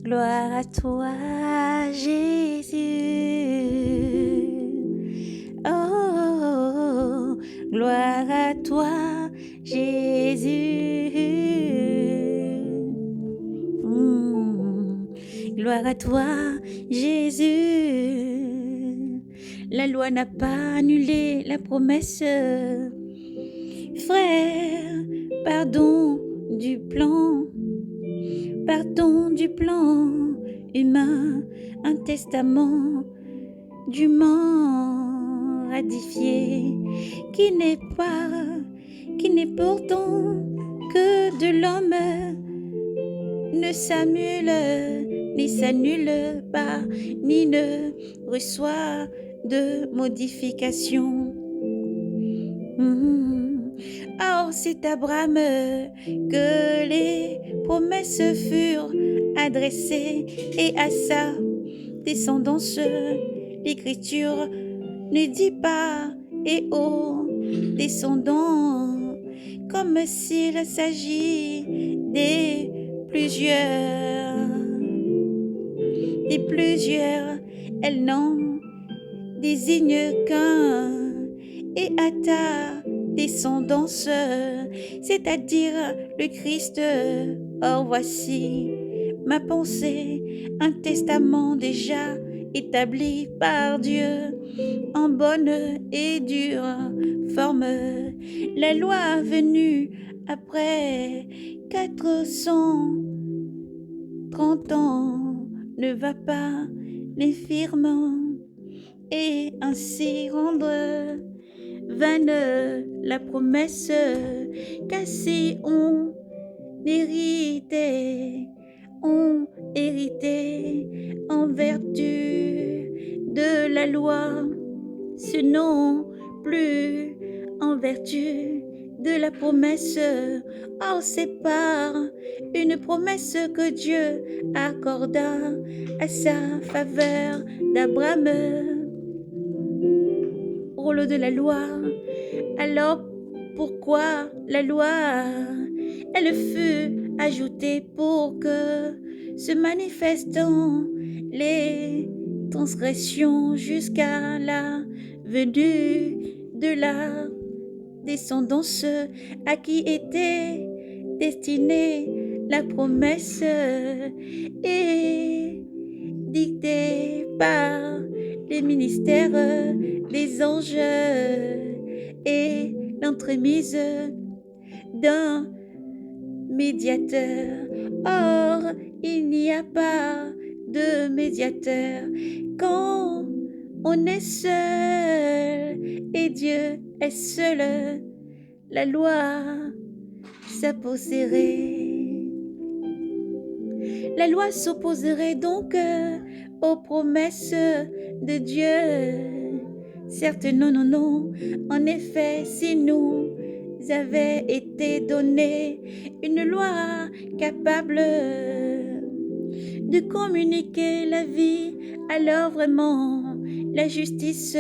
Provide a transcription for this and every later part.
Gloire à toi, Jésus. Oh, gloire à toi, Jésus. Gloire à toi, Jésus. La loi n'a pas annulé la promesse. Frère, pardon du plan humain, un testament dûment ratifié, qui n'est pourtant que de l'homme, ne s'annule pas, ni ne reçoit de modification. Or, c'est à Abraham que les promesses furent adressées et à sa descendance. L'Écriture ne dit pas et aux descendants, comme s'il s'agit des plusieurs. Elle n'en désigne qu'un, et à ta descendance, c'est-à-dire le Christ. Or voici ma pensée, un testament déjà établi par Dieu en bonne et dure forme. La loi venue après 430 ans ne va pas l'infirme et ainsi rendre vaine la promesse, car si on hérité en vertu de la loi, sinon plus en vertu de la promesse. Or, c'est par une promesse que Dieu accorda à sa faveur d'Abraham rôle de la loi. Alors, pourquoi la loi? Elle fut ajoutée pour que se manifestent les transgressions jusqu'à la venue de la descendance à qui était destinée la promesse et dictée par les ministères des anges et l'entremise d'un médiateur. Or, il n'y a pas de médiateur quand on est seul et Dieu est seul. La loi s'opposerait donc aux promesses de Dieu. Certes, non. En effet, si nous avait été donné une loi capable de communiquer la vie, alors vraiment la justice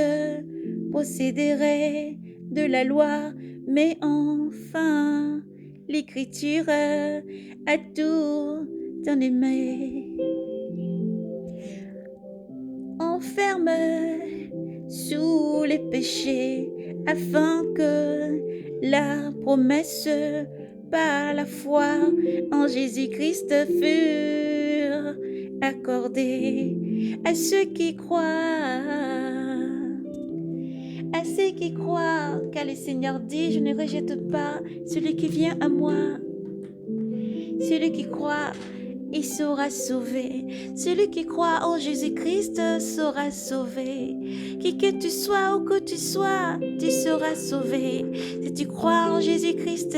posséderait de la loi. Mais enfin, l'Écriture a tout en aimé. Enferme sous les péchés, afin que la promesse par la foi en Jésus-Christ fût accordée à ceux qui croient. Car le Seigneur dit, je ne rejette pas celui qui vient à moi. Celui qui croit, il sera sauvé. Celui qui croit en Jésus-Christ sera sauvé. Qui que tu sois, où que tu sois, tu seras sauvé. Si tu crois en Jésus-Christ,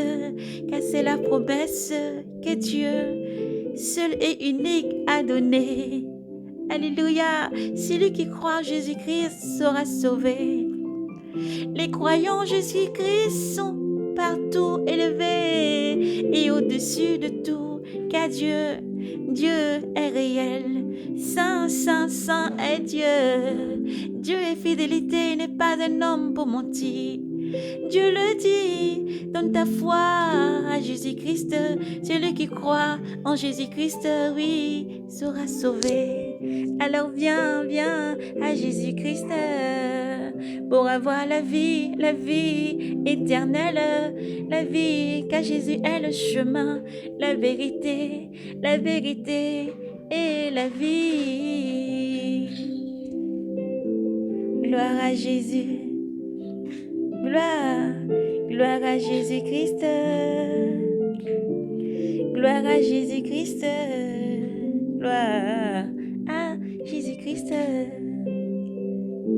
car c'est la promesse que Dieu, seul et unique, a donnée. Alléluia. Celui qui croit en Jésus-Christ sera sauvé. Les croyants en Jésus-Christ sont partout élevés et au-dessus de tout, car Dieu est réel. Saint est Dieu. Dieu est fidélité, il n'est pas un homme pour mentir. Dieu le dit, donne ta foi à Jésus-Christ. Celui qui croit en Jésus-Christ, oui, sera sauvé. Alors viens, viens à Jésus-Christ pour avoir la vie éternelle, la vie, car Jésus est le chemin, la vérité et la vie. Gloire à Jésus. Gloire à Jésus-Christ. Gloire à Jésus-Christ. Gloire à Jésus-Christ.